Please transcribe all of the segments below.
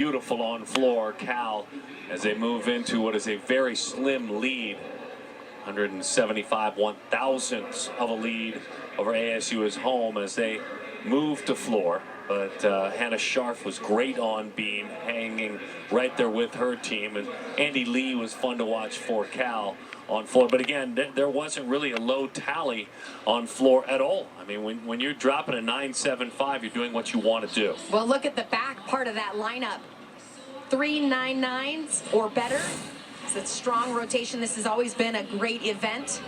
Beautiful on floor, Cal, as they move into what is a very slim lead. 175 1/1000ths of a lead over ASU's home as they move to floor. But Hannah Scharf was great on beam, hanging right there with her team. And Andy Lee was fun to watch for Cal on floor. But again, there wasn't really a low tally on floor at all. I mean, when you're dropping a 9.75, you're doing what you want to do. Well, look at the back part of that lineup. 3 9.9s or better. It's a strong rotation. This has always been a great event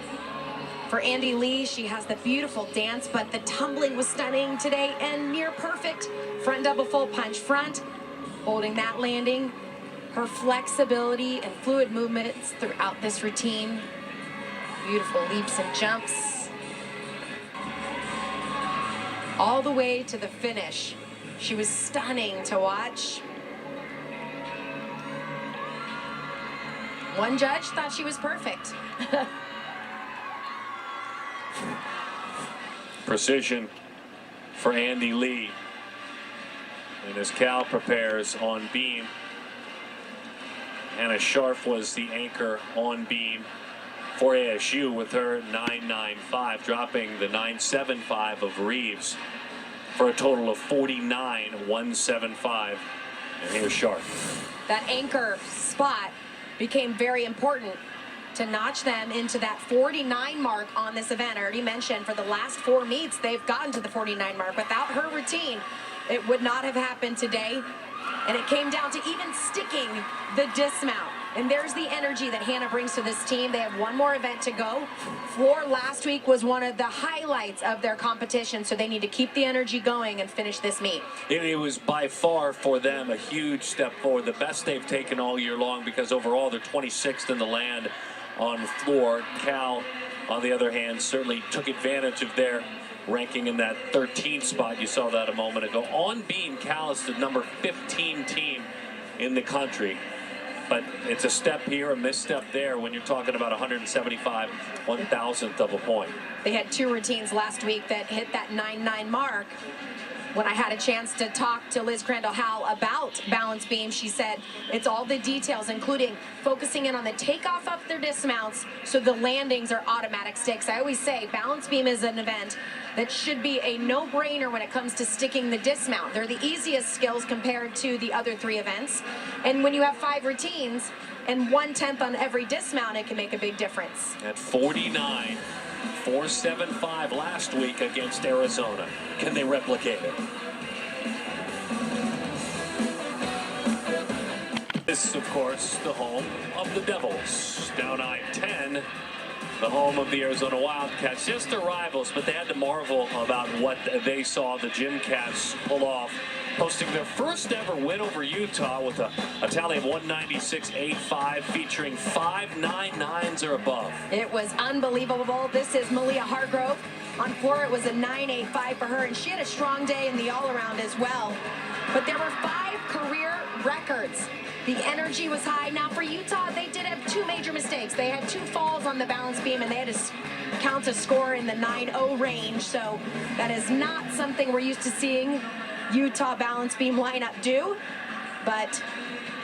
for Andy Lee. She has the beautiful dance, but the tumbling was stunning today and near perfect. Front double full punch front, holding that landing. Her flexibility and fluid movements throughout this routine. Beautiful leaps and jumps. All the way to the finish. She was stunning to watch. One judge thought she was perfect. Precision for Andy Lee. And as Cal prepares on beam, Hannah Scharf was the anchor on beam for ASU with her 9.95, dropping the 9.75 of Reeves for a total of 49.175. And here's Scharf. That anchor spot became very important to notch them into that 49 mark on this event. I already mentioned for the last 4 meets, they've gotten to the 49 mark. Without her routine, it would not have happened today. And it came down to even sticking the dismount. And there's the energy that Hannah brings to this team. They have one more event to go. Floor last week was one of the highlights of their competition, so they need to keep the energy going and finish this meet. It was by far for them a huge step forward, the best they've taken all year long, because overall they're 26th in the land on floor. Cal, on the other hand, certainly took advantage of their ranking in that 13th spot. You saw that a moment ago. On beam, Cal is the number 15 team in the country. But it's a step here, a misstep there when you're talking about 175 1/1000th of a point. They had 2 routines last week that hit that 9.9 mark. When I had a chance to talk to Liz Crandall-Howell about balance beam, she said it's all the details, including focusing in on the takeoff of their dismounts so the landings are automatic sticks. I always say balance beam is an event that should be a no-brainer when it comes to sticking the dismount. They're the easiest skills compared to the other 3 events. And when you have 5 routines and 1/10 on every dismount, it can make a big difference. At 49. 4.75 last week against Arizona. Can they replicate it? This is, of course, the home of the Devils. Down I-10, the home of the Arizona Wildcats. Just their rivals, but they had to marvel about what they saw the Gymcats pull off, posting their first ever win over Utah with a tally of 196.85, featuring 5 9.9s or above. It was unbelievable. This is Malia Hargrove. On floor, it was a 9.85 for her, and she had a strong day in the all-around as well. But there were 5 career records. The energy was high. Now for Utah, they did have 2 major mistakes. They had 2 falls on the balance beam, and they had to count a score in the 9.0 range. So that is not something we're used to seeing Utah balance beam lineup do, but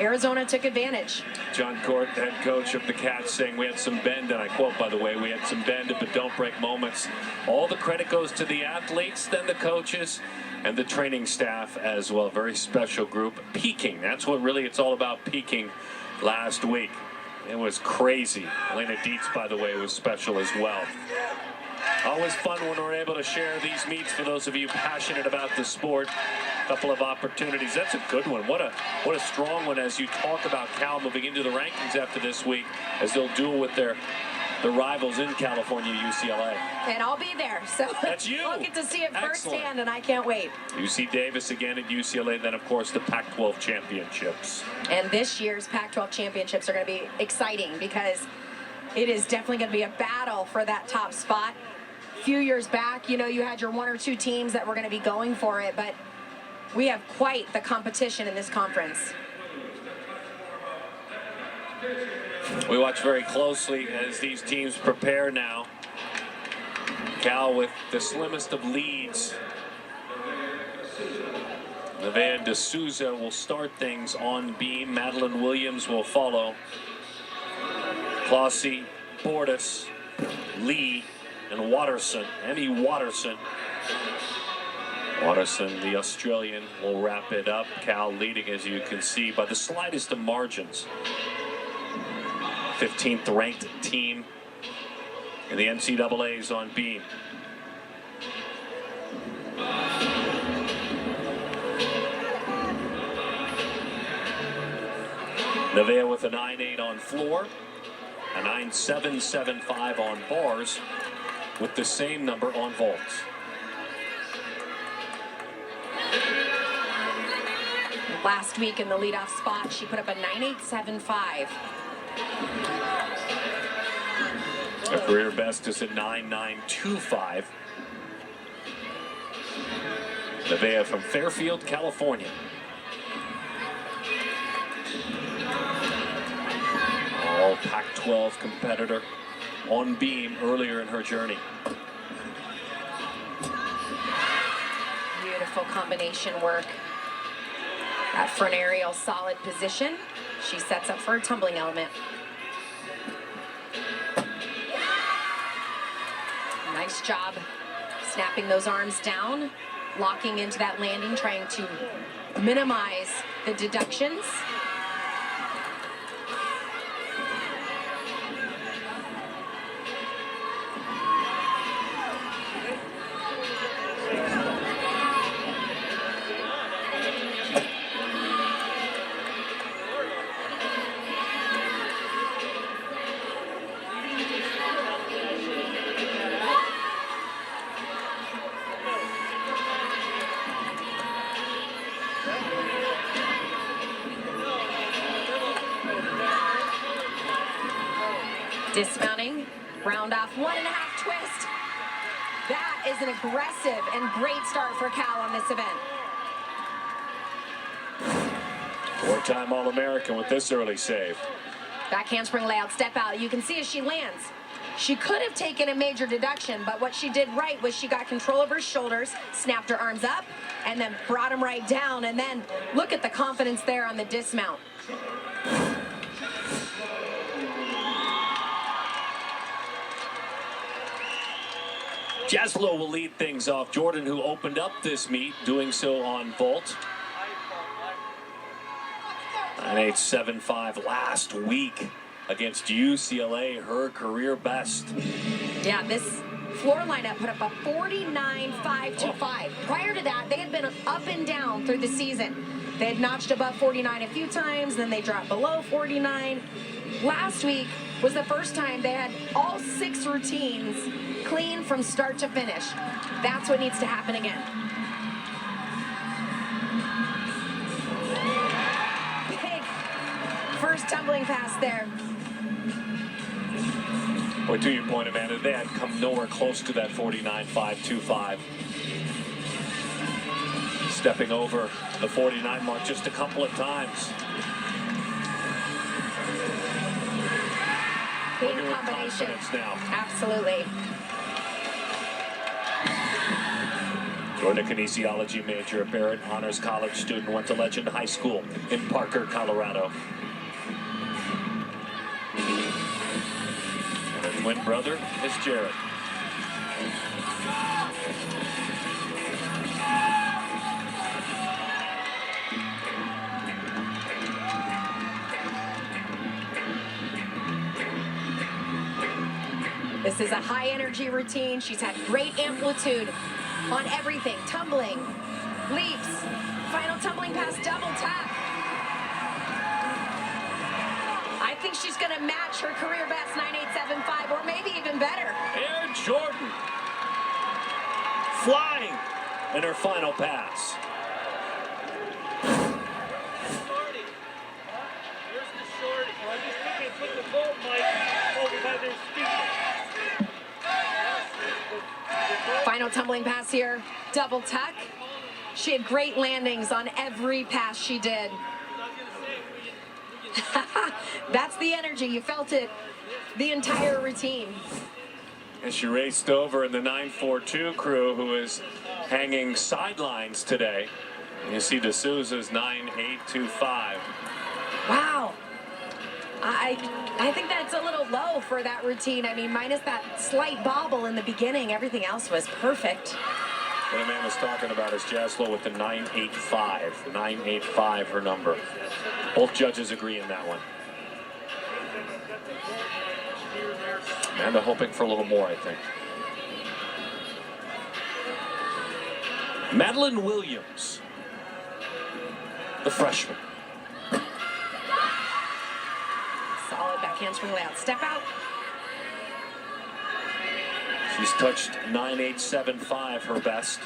Arizona took advantage. John Court, head coach of the Cats, saying we had some bend, and I quote, by the way, we had some bend but don't break moments. All the credit goes to the athletes, then the coaches, and the training staff as well. Very special group. Peaking, that's what really it's all about, peaking last week. It was crazy. Elena Dietz, by the way, was special as well. Always fun when we're able to share these meets for those of you passionate about the sport. Couple of opportunities. That's a good one. What a strong one as you talk about Cal moving into the rankings after this week, as they'll duel with their rivals in California, UCLA. And I'll be there, so that's you. I'll get to see it Excellent. Firsthand, and I can't wait. UC Davis again at UCLA, then of course the Pac-12 championships. And this year's Pac-12 championships are going to be exciting because it is definitely going to be a battle for that top spot. A few years back, you know, you had your 1 or 2 teams that were going to be going for it, but we have quite the competition in this conference. We watch very closely as these teams prepare now. Cal with the slimmest of leads. Nevaeh D'Souza will start things on beam. Madeline Williams will follow. Clossy, Bordas, Lee, and Watterson. Emmy Watterson. Watterson, the Australian, will wrap it up. Cal leading, as you can see, by the slightest of margins. 15th ranked team in the NCAAs on beam. Nevaeh with a 9.8 on floor, a 9.775 on bars, with the same number on vaults. Last week in the leadoff spot, she put up a 9.875. Her career best is at 9.925. Nevaeh from Fairfield, California. All Pac-12 competitor on beam earlier in her journey. Beautiful combination work. That front aerial, solid position. She sets up for a tumbling element. Nice job snapping those arms down, locking into that landing, trying to minimize the deductions. Dismounting, round off 1.5 twist. That is an aggressive and great start for Cal on this event. Four-time All-American with this early save. Back handspring layout, step out. You can see as she lands, she could have taken a major deduction, but what she did right was she got control of her shoulders, snapped her arms up, and then brought them right down. And then look at the confidence there on the dismount. Jaslow will lead things off. Jordan, who opened up this meet, doing so on vault. 9.875 last week against UCLA, her career best. Yeah, this floor lineup put up a 49.525. Prior to that, they had been up and down through the season. They had notched above 49 a few times, then they dropped below 49. Last week was the first time they had all 6 routines clean from start to finish. That's what needs to happen again. Big first tumbling pass there. Well, to your point, Amanda, they had come nowhere close to that 49.525. Stepping over the 49 mark just a couple of times. Clean combination. Now. Absolutely. Jordan, a kinesiology major, a Barrett Honors College student, went to Legend High School in Parker, Colorado. And her twin brother is Jared. This is a high energy routine. She's had great amplitude on everything. Tumbling, leaps, final tumbling pass, double tap. I think she's going to match her career best 9.875 or maybe even better. Air Jordan flying in her final pass. Final tumbling pass here, double tuck. She had great landings on every pass she did. That's the energy. You felt it the entire routine. And she raced over in the 942 crew, who is hanging sidelines today. You see D'Souza's 9.825. Wow. I think that's a little low for that routine. I mean, minus that slight bobble in the beginning, everything else was perfect. What Amanda's talking about is Jaslow with the 9.85. 9.85 her number. Both judges agree in that one. Amanda hoping for a little more, I think. Madeline Williams, the freshman. Solid backhand swing layout. Step out. She's touched 9.875, her best.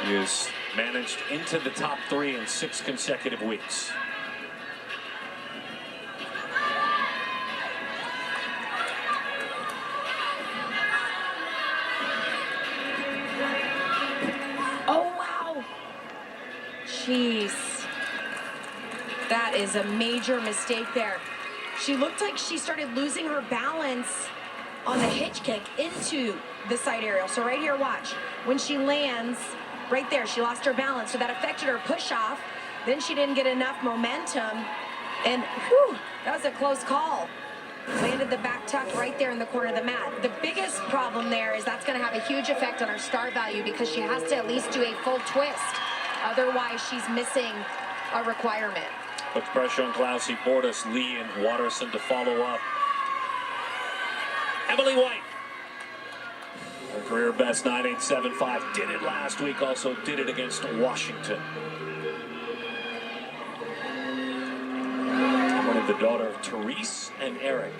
She has managed into the top 3 in 6 consecutive weeks. Oh, wow. Jeez. That is a major mistake there. She looked like she started losing her balance on the hitch kick into the side aerial. So right here, watch. When she lands, right there, she lost her balance. So that affected her push off. Then she didn't get enough momentum. And whew, that was a close call. Landed the back tuck right there in the corner of the mat. The biggest problem there is that's going to have a huge effect on her start value because she has to at least do a full twist. Otherwise, she's missing a requirement. Puts pressure on Clousey, Bordas, Lee, and Watterson to follow up. Emily White. Her career best 9.875. Did it last week, also did it against Washington. One of the daughter of Therese and Eric,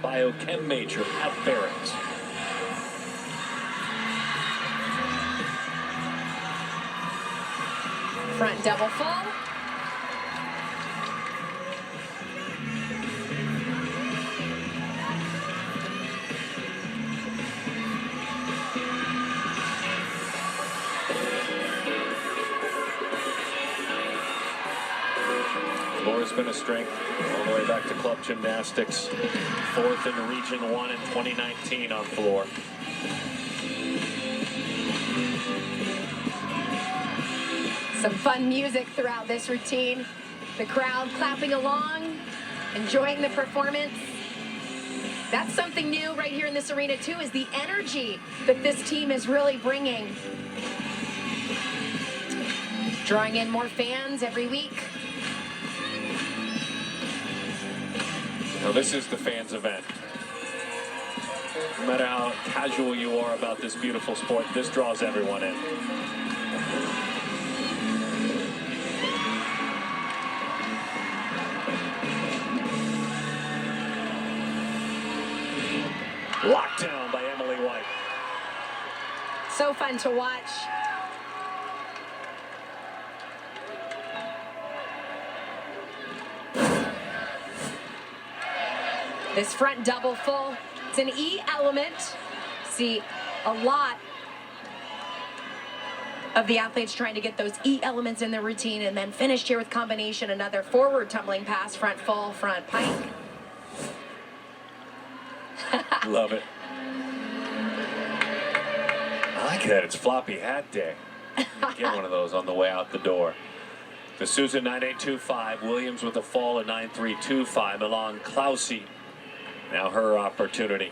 biochem major at Barrett. Front double full. Floor has been a strength all the way back to club gymnastics. 4th in Region 1 in 2019 on floor. Some fun music throughout this routine. The crowd clapping along, enjoying the performance. That's something new right here in this arena too, is the energy that this team is really bringing. Drawing in more fans every week. Now this is the fans' event. No matter how casual you are about this beautiful sport, this draws everyone in. Locked down by Emily White. So fun to watch. This front double full. It's an E element. See a lot of the athletes trying to get those E elements in their routine, and then finished here with combination, another forward tumbling pass, front full, front pike. Love it. I like that. It's floppy hat day. Get one of those on the way out the door. D'Souza 9.825. Williams with a fall at 9.325. Milan Clousey. Now her opportunity.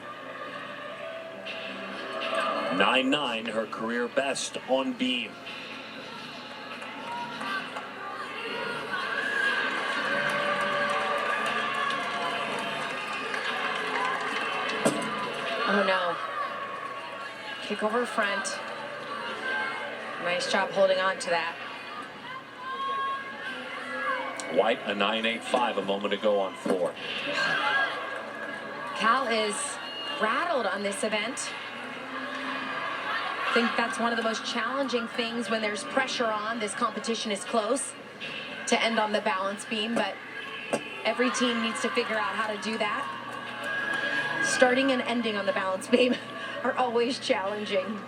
9.9, her career best on beam. Oh no. Kick over front. Nice job holding on to that. White a 9.85 a moment ago on floor. Cal is rattled on this event. I think that's one of the most challenging things when there's pressure on. This competition is close to end on the balance beam, but every team needs to figure out how to do that. Starting and ending on the balance beam are always challenging.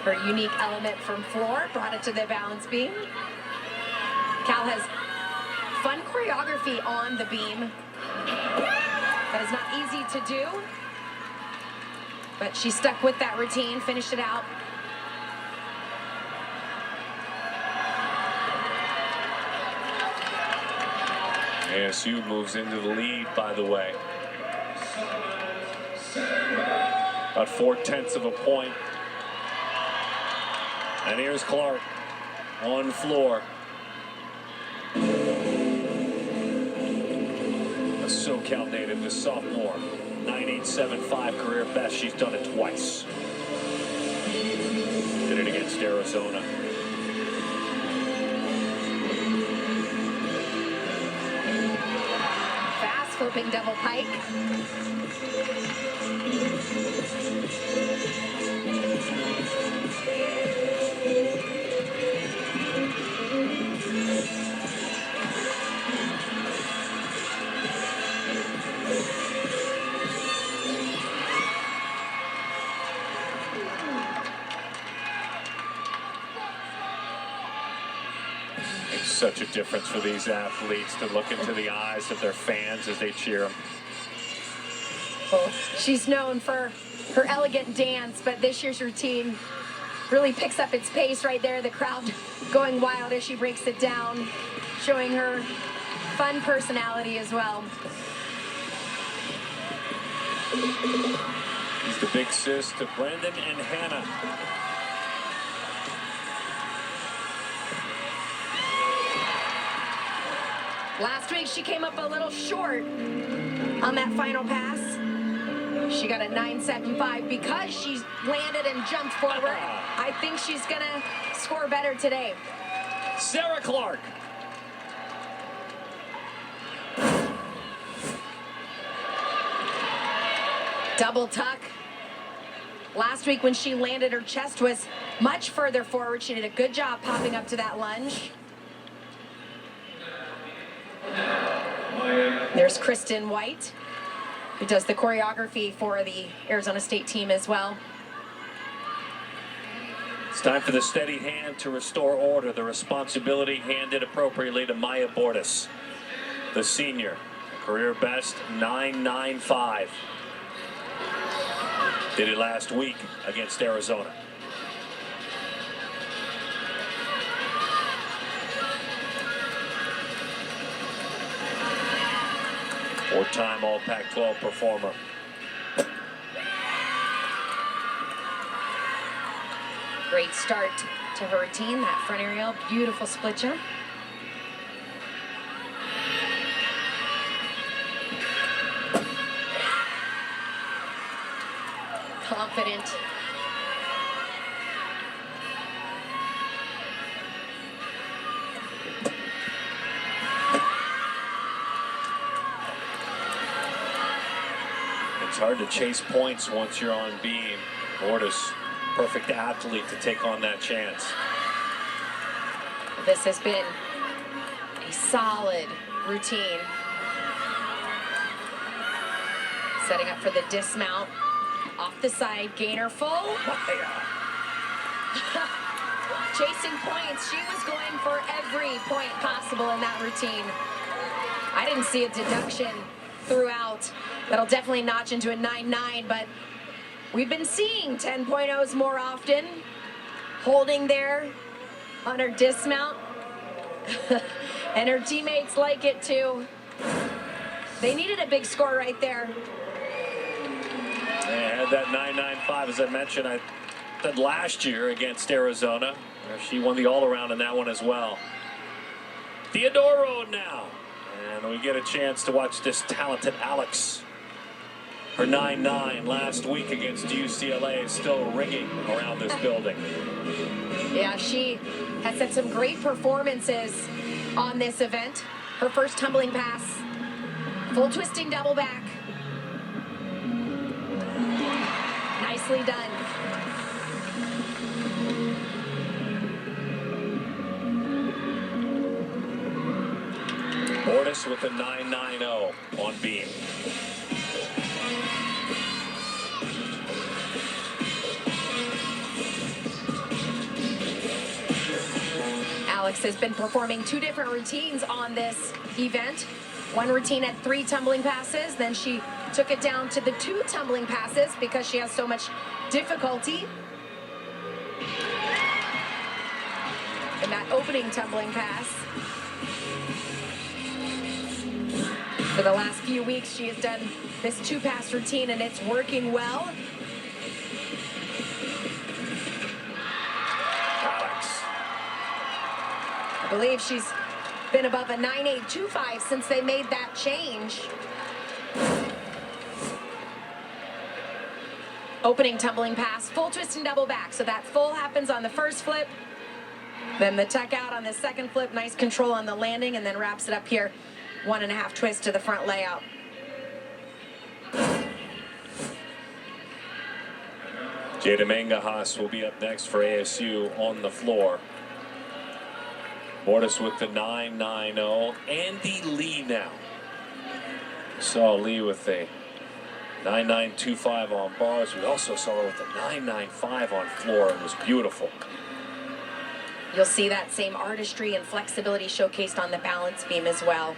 Her unique element from floor brought it to the balance beam. has fun choreography on the beam. That is not easy to do, but she stuck with that routine, finished it out. ASU moves into the lead, by the way. About 4/10 of a point. And here's Clark on floor. A SoCal native, the sophomore. 9.875 career best. She's done it twice. Did it against Arizona. Fast flipping double pike. Makes such a difference for these athletes to look into the eyes of their fans as they cheer them. Well, she's known for her elegant dance, but this year's routine really picks up its pace right there. The crowd going wild as she breaks it down, showing her fun personality as well. He's the big sis to Brendan and Hannah. Last week she came up a little short on that final pass. She got a 9.75 because she landed and jumped forward. I think she's gonna score better today. Sarah Clark. Double tuck. Last week when she landed, her chest was much further forward. She did a good job popping up to that lunge. There's Kristen White, who does the choreography for the Arizona State team as well. It's time for the steady hand to restore order. The responsibility handed appropriately to Maya Bordas, the senior. Career best 9.95. Did it last week against Arizona. Four-time All-Pac-12 performer. Great start to her routine, that front aerial, beautiful split jump. Confident. It's hard to chase points once you're on beam. Bordas, perfect athlete to take on that chance. This has been a solid routine. Setting up for the dismount. Off the side, gainer full. Chasing points. She was going for every point possible in that routine. I didn't see a deduction throughout. That'll definitely notch into a 9.9, but we've been seeing 10.0s more often. Holding there on her dismount. And her teammates like it too. They needed a big score right there. They had that 9.95, as I mentioned. I said last year against Arizona. She won the all-around in that one as well. Theodoro now. And we get a chance to watch this talented Alex. Her 9.9 last week against UCLA is still ringing around this building. Yeah, she has had some great performances on this event. Her first tumbling pass, full twisting double back. Nicely done. Bordas with a 9.90 on beam. Alex has been performing 2 different routines on this event. One routine had 3 tumbling passes, then she took it down to the 2 tumbling passes because she has so much difficulty in that opening tumbling pass. For the last few weeks, she has done this 2-pass routine, and it's working well. I believe she's been above a 9.825 since they made that change. Opening tumbling pass, full twist and double back. So that full happens on the first flip, then the tuck out on the second flip. Nice control on the landing, and then wraps it up here. 1.5 twist to the front layout. Jada Mangahas will be up next for ASU on the floor. Mortis with the 9.90. Andy Lee now. Saw Lee with a 9.925 on bars. We also saw her with a 9.95 on floor. It was beautiful. You'll see that same artistry and flexibility showcased on the balance beam as well.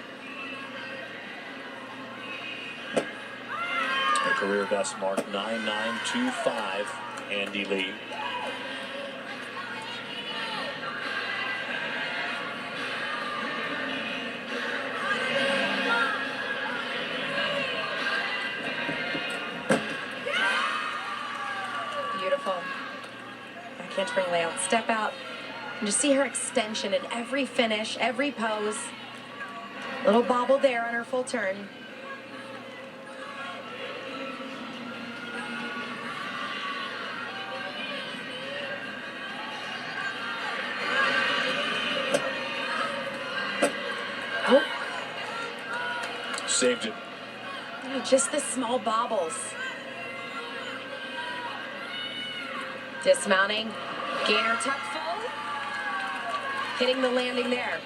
Her career best mark, 9.925, Andy Lee. Beautiful. Backhand spring layout, step out. And just see her extension in every finish, every pose. Little bobble there on her full turn. Oh. Saved it. Just the small bobbles. Dismounting, gainer tuck full, hitting the landing there.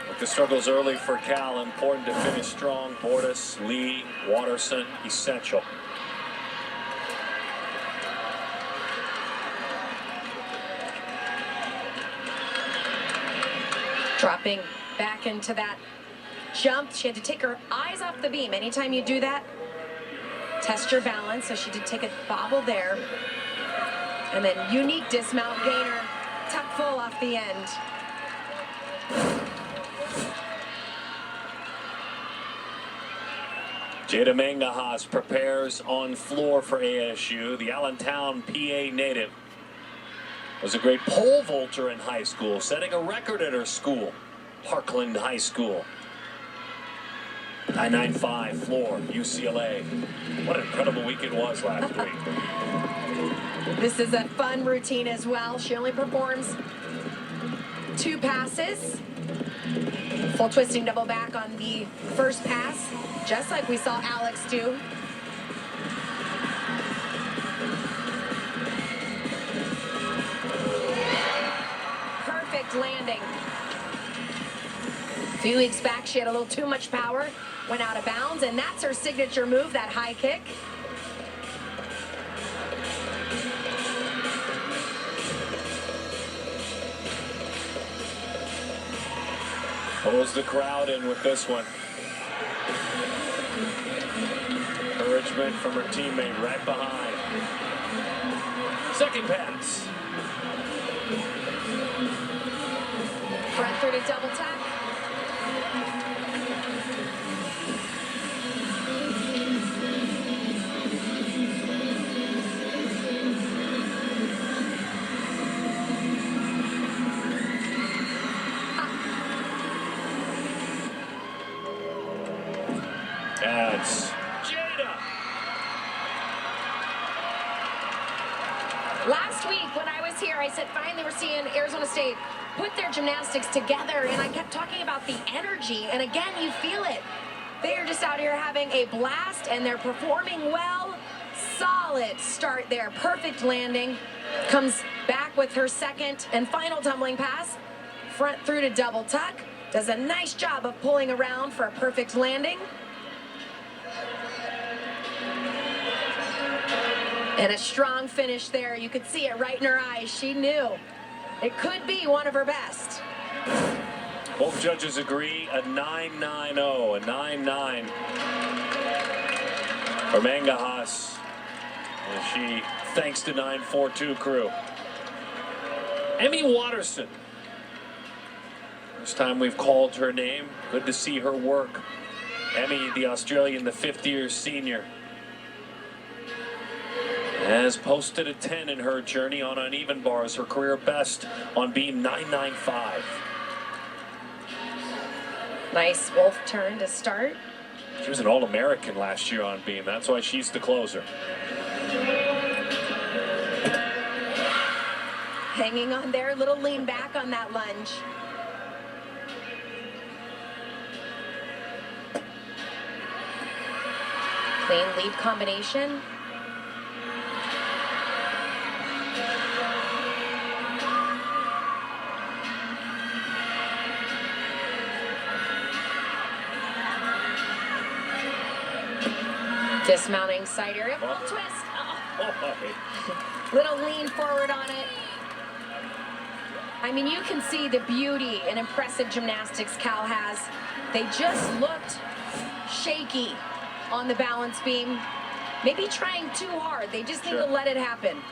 With the struggles early for Cal, important to finish strong. Bordas, Lee, Watterson, essential. Dropping back into that jump. She had to take her eyes off the beam. Anytime you do that, test your balance. So she did take a bobble there. And then unique dismount gainer, tuck full off the end. Jada Mangahas prepares on floor for ASU. The Allentown, PA native was a great pole vaulter in high school, setting a record at her school, Parkland High School. 9.95 floor, UCLA. What an incredible week it was last week. This is a fun routine as well. She only performs 2 passes. Full twisting double back on the first pass, just like we saw Alex do. Perfect landing. A few weeks back, she had a little too much power, went out of bounds, and that's her signature move, that high kick. Pulls the crowd in with this one. Encouragement from her teammate right behind. Second pass. Front through to double tap. That's Jada. Last week when I was here, I said finally we're seeing Arizona State put their gymnastics together, and I kept talking about the energy, and again you feel it. They are just out here having a blast, and they're performing well. Solid start there, perfect landing. Comes back with her second and final tumbling pass. Front through to double tuck. Does a nice job of pulling around for a perfect landing. And a strong finish there. You could see it right in her eyes. She knew It could be one of her best. Both judges agree a 9.90, a 9.9 for Mangajas. And she thanks to 9.42 crew. Emmy Watterson. This time we've called her name. Good to see her work. Emmy, the Australian, the fifth-year senior, has posted a 10 in her journey on uneven bars, her career best on beam 9.95. Nice wolf turn to start. She was an All-American last year on beam. That's why she's the closer. Hanging on there, little lean back on that lunge. Clean lead combination. Dismounting side area, full twist. Oh. Little lean forward on it. I mean, you can see the beauty and impressive gymnastics Cal has. They just looked shaky on the balance beam. Maybe trying too hard. They just need to let it happen.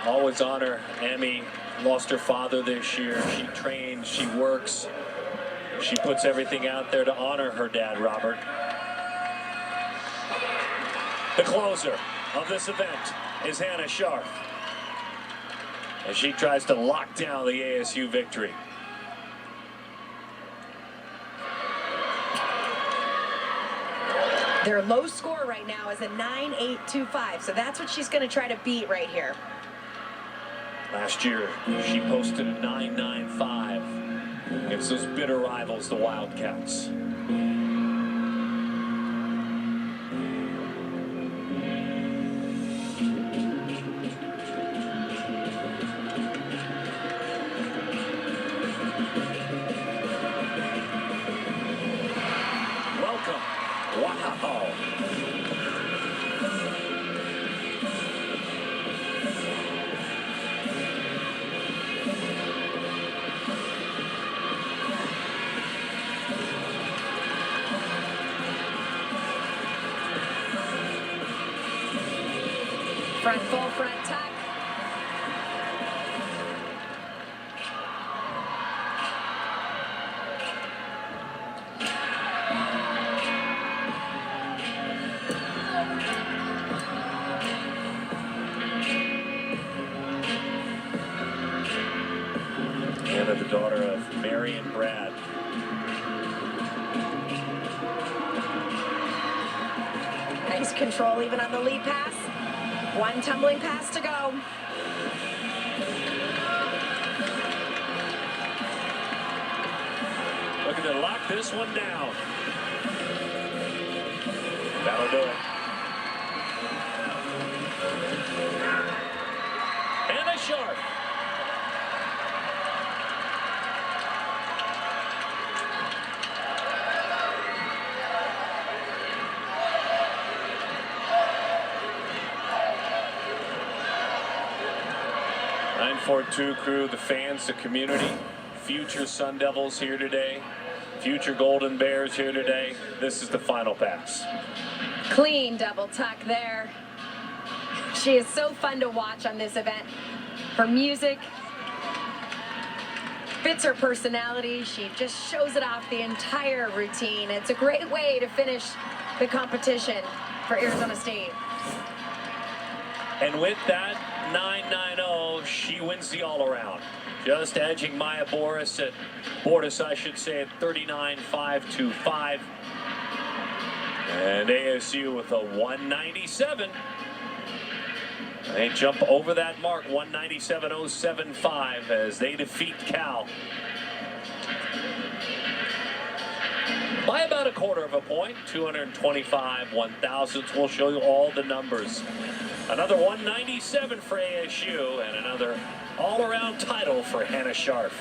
Always honor Emmy. Lost her father this year. She trains, she works. She puts everything out there to honor her dad, Robert. The closer of this event is Hannah Scharf, as she tries to lock down the ASU victory. Their low score right now is a 9.825, so that's what she's going to try to beat right here. Last year, she posted a 9.95 against those bitter rivals, the Wildcats. Wow. Front full, front tuck. Anna, the daughter of Mary and Brad. Nice control even on the lead pass. One tumbling pass to go. Looking to lock this one down. That'll do it. Hannah Scharf. Two crew, the fans, the community, future Sun Devils here today, future Golden Bears here today. This is the final pass. Clean double tuck there. She is so fun to watch on this event. Her music fits her personality. She just shows it off the entire routine. It's a great way to finish the competition for Arizona State. And with that 9.90, she wins the all-around. Just edging Maya Bordas, I should say, at 39.525. And ASU with a 197. They jump over that mark, 197.075, as they defeat Cal by about a quarter of a point, 225 1/1000. We'll show you all the numbers. Another 197 for ASU and another all-around title for Hannah Scharf.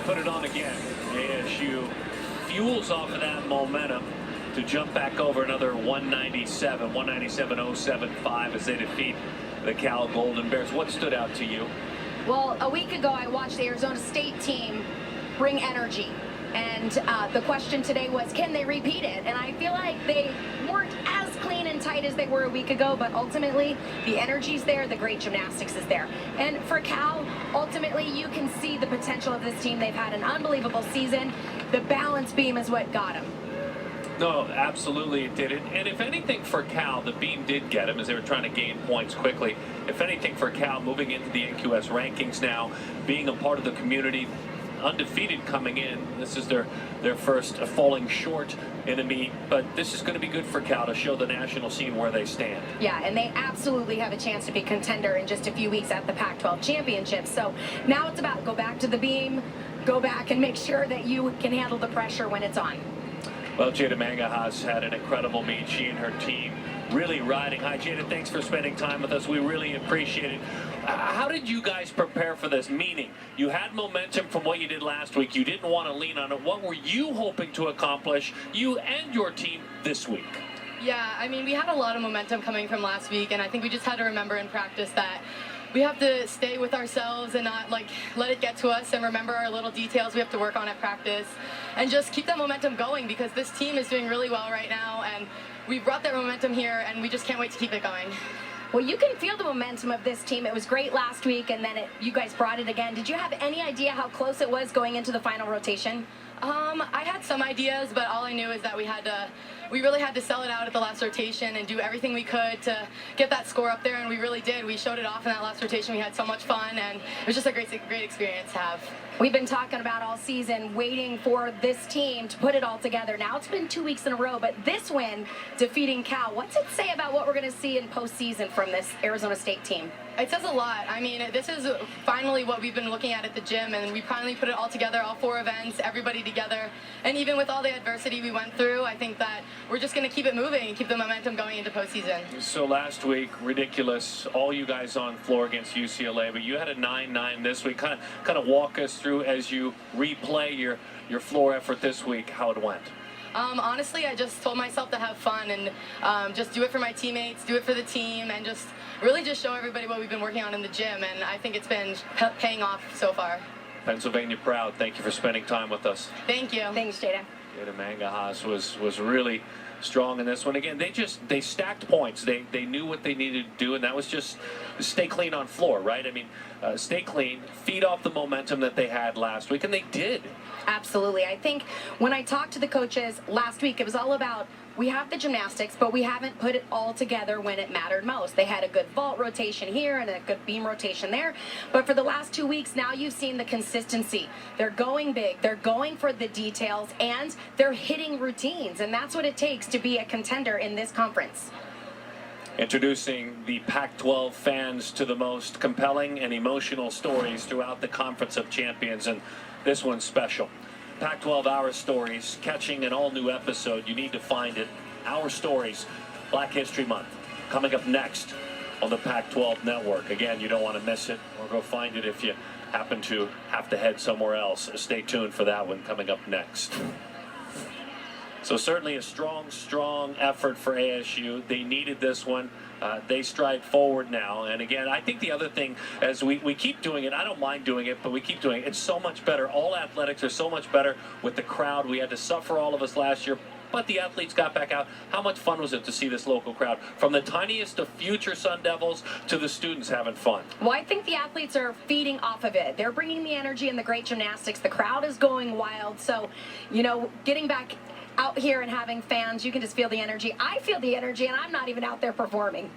put it on again. ASU fuels off of that momentum to jump back over another 197.075 as they defeat the Cal Golden Bears. What stood out to you? Well, a week ago, I watched the Arizona State team bring energy. And the question today was, can they repeat it? And I feel like they weren't as clean and tight as they were a week ago, but ultimately, the energy's there, the great gymnastics is there. And for Cal, ultimately, you can see the potential of this team. They've had an unbelievable season. The balance beam is what got them. No, absolutely it did. And if anything for Cal, the beam did get him as they were trying to gain points quickly. If anything for Cal, moving into the NQS rankings now, being a part of the community, undefeated coming in. This is their first falling short in a meet, but this is going to be good for Cal to show the national scene where they stand. Yeah, and they absolutely have a chance to be contender in just a few weeks at the Pac-12 championship. So now it's about go back to the beam, go back and make sure that you can handle the pressure when it's on. Well, Jada Mangaha's had an incredible meet. She and her team really riding high. Jada, thanks for spending time with us. We really appreciate it. How did you guys prepare for this? Meaning, you had momentum from what you did last week. You didn't want to lean on it. What were you hoping to accomplish, you and your team, this week? Yeah, I mean, we had a lot of momentum coming from last week, and I think we just had to remember in practice that we have to stay with ourselves and not let it get to us, and remember our little details we have to work on at practice and just keep that momentum going, because this team is doing really well right now, and we brought that momentum here, and we just can't wait to keep it going. Well, you can feel the momentum of this team. It was great last week, and then you guys brought it again. Did you have any idea how close it was going into the final rotation? I had some ideas, but all I knew is that we really had to sell it out at the last rotation and do everything we could to get that score up there, and we really did. We showed it off in that last rotation. We had so much fun, and it was just a great experience to have. We've been talking about all season, waiting for this team to put it all together. Now it's been 2 weeks in a row, but this win, defeating Cal, what's it say about what we're going to see in postseason from this Arizona State team? It says a lot. I mean, this is finally what we've been looking at the gym, and we finally put it all together, all 4 events, everybody together. And even with all the adversity we went through, I think that we're just going to keep it moving and keep the momentum going into postseason. So last week, ridiculous, all you guys on floor against UCLA, but you had a 9-9 this week. Kind of walk us through as you replay your floor effort this week, how it went. Honestly, I just told myself to have fun and just do it for my teammates, do it for the team, and just really just show everybody what we've been working on in the gym, and I think it's been paying off so far. Pennsylvania proud. Thank you for spending time with us. Thank you. Thanks, Jada. Jada Mangaha's was really strong in this one. Again, they stacked points. They knew what they needed to do, and that was just stay clean on floor, right? I mean, stay clean, feed off the momentum that they had last week, and they did. Absolutely. I think when I talked to the coaches last week, it was all about we have the gymnastics, but we haven't put it all together when it mattered most. They had a good vault rotation here and a good beam rotation there. But for the last 2 weeks, now you've seen the consistency. They're going big. They're going for the details, and they're hitting routines. And that's what it takes to be a contender in this conference. Introducing the Pac-12 fans to the most compelling and emotional stories throughout the Conference of Champions, and this one's special. Pac-12 Our Stories, catching an all-new episode. You need to find it. Our Stories, Black History Month, coming up next on the Pac-12 Network. Again, you don't want to miss it, or go find it if you happen to have to head somewhere else. Stay tuned for that one coming up next. So certainly a strong effort for ASU. They needed this one. They stride forward now. And again, I think the other thing, as we keep doing it, I don't mind doing it, but we keep doing it. It's so much better. All athletics are so much better with the crowd. We had to suffer, all of us, last year, but the athletes got back out. How much fun was it to see this local crowd? From the tiniest of future Sun Devils to the students having fun. Well, I think the athletes are feeding off of it. They're bringing the energy and the great gymnastics. The crowd is going wild. So, you know, getting back out here and having fans, you can just feel the energy. I feel the energy, and I'm not even out there performing.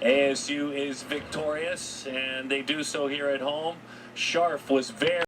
ASU is victorious, and they do so here at home. Scharf was very